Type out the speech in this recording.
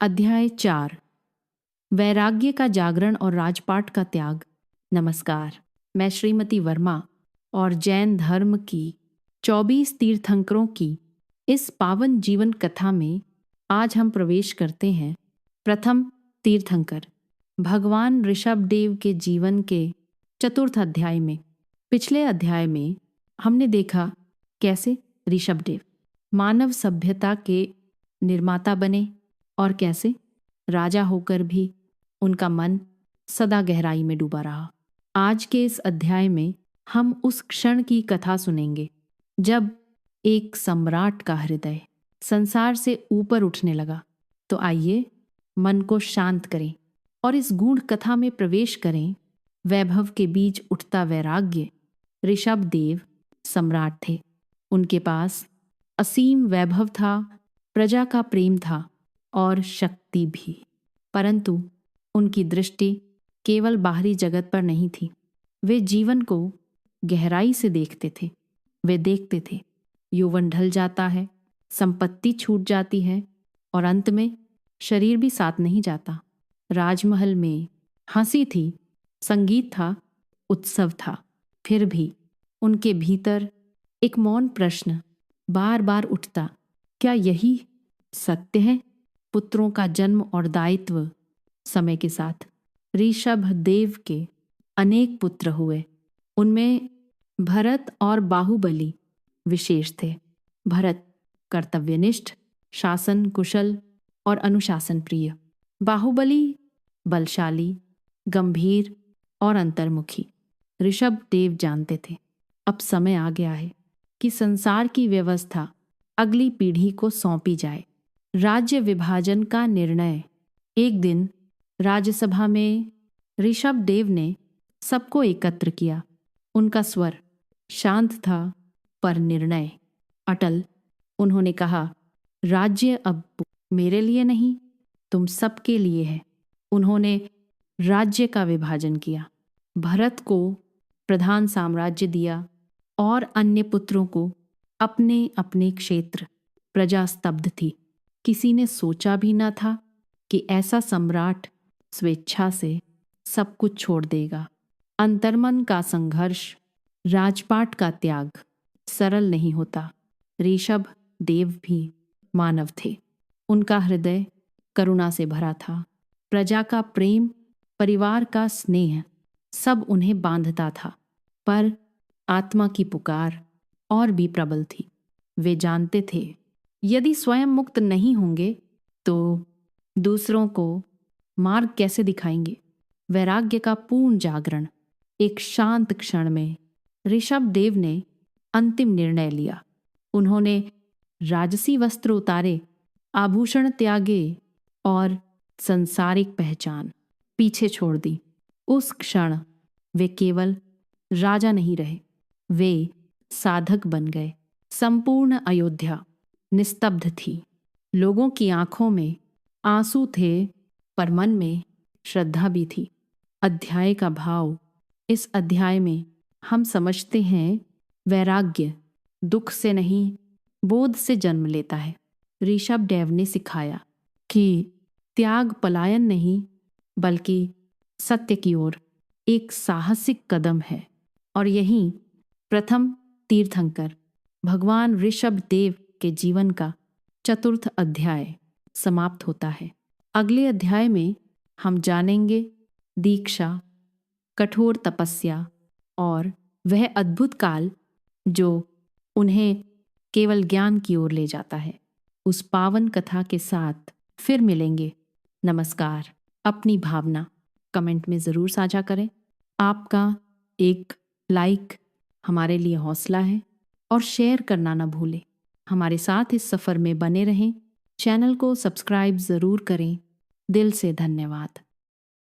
अध्याय 4 वैराग्य का जागरण और राजपाट का त्याग। नमस्कार, मैं श्रीमती वर्मा और जैन धर्म की 24 तीर्थंकरों की इस पावन जीवन कथा में आज हम प्रवेश करते हैं। प्रथम तीर्थंकर भगवान ऋषभदेव के जीवन के चतुर्थ अध्याय में। पिछले अध्याय में हमने देखा कैसे ऋषभदेव मानव सभ्यता के निर्माता बने और कैसे राजा होकर भी उनका मन सदा गहराई में डूबा रहा। आज के इस अध्याय में हम उस क्षण की कथा सुनेंगे जब एक सम्राट का हृदय संसार से ऊपर उठने लगा। तो आइए मन को शांत करें और इस गूढ़ कथा में प्रवेश करें। वैभव के बीच उठता वैराग्य। ऋषभदेव सम्राट थे, उनके पास असीम वैभव था, प्रजा का प्रेम था और शक्ति भी, परंतु उनकी दृष्टि केवल बाहरी जगत पर नहीं थी। वे जीवन को गहराई से देखते थे। वे देखते थे यौवन ढल जाता है, संपत्ति छूट जाती है और अंत में शरीर भी साथ नहीं जाता। राजमहल में हंसी थी, संगीत था, उत्सव था, फिर भी उनके भीतर एक मौन प्रश्न बार बार उठता, क्या यही सत्य है? पुत्रों का जन्म और दायित्व। समय के साथ ऋषभदेव के अनेक पुत्र हुए। उनमें भरत और बाहुबली विशेष थे। भरत कर्तव्यनिष्ठ, शासन कुशल और अनुशासन प्रिय। बाहुबली बलशाली, गंभीर और अंतर्मुखी। ऋषभदेव जानते थे अब समय आ गया है कि संसार की व्यवस्था अगली पीढ़ी को सौंपी जाए। राज्य विभाजन का निर्णय। एक दिन राज्यसभा में ऋषभदेव ने सबको एकत्र किया। उनका स्वर शांत था पर निर्णय अटल। उन्होंने कहा, राज्य अब मेरे लिए नहीं, तुम सबके लिए है। उन्होंने राज्य का विभाजन किया। भरत को प्रधान साम्राज्य दिया और अन्य पुत्रों को अपने अपने क्षेत्र। प्रजा स्तब्ध थी। किसी ने सोचा भी न था कि ऐसा सम्राट स्वेच्छा से सब कुछ छोड़ देगा। अंतर्मन का संघर्ष, राजपाट का त्याग सरल नहीं होता। ऋषभदेव भी मानव थे। उनका हृदय करुणा से भरा था। प्रजा का प्रेम, परिवार का स्नेह सब उन्हें बांधता था, पर आत्मा की पुकार और भी प्रबल थी। वे जानते थे यदि स्वयं मुक्त नहीं होंगे तो दूसरों को मार्ग कैसे दिखाएंगे। वैराग्य का पूर्ण जागरण। एक शांत क्षण में ऋषभदेव ने अंतिम निर्णय लिया। उन्होंने राजसी वस्त्र उतारे, आभूषण त्यागे और संसारिक पहचान पीछे छोड़ दी। उस क्षण वे केवल राजा नहीं रहे, वे साधक बन गए। संपूर्ण अयोध्या निस्तब्ध थी। लोगों की आंखों में आंसू थे पर मन में श्रद्धा भी थी। अध्याय का भाव। इस अध्याय में हम समझते हैं वैराग्य दुख से नहीं, बोध से जन्म लेता है। ऋषभदेव ने सिखाया कि त्याग पलायन नहीं बल्कि सत्य की ओर एक साहसिक कदम है। और यहीं प्रथम तीर्थंकर भगवान ऋषभदेव के जीवन का चतुर्थ अध्याय समाप्त होता है। अगले अध्याय में हम जानेंगे दीक्षा, कठोर तपस्या और वह अद्भुत काल जो उन्हें केवल ज्ञान की ओर ले जाता है। उस पावन कथा के साथ फिर मिलेंगे। नमस्कार। अपनी भावना कमेंट में ज़रूर साझा करें। आपका एक लाइक हमारे लिए हौसला है और शेयर करना ना भूलें। हमारे साथ इस सफ़र में बने रहें। चैनल को सब्सक्राइब ज़रूर करें। दिल से धन्यवाद।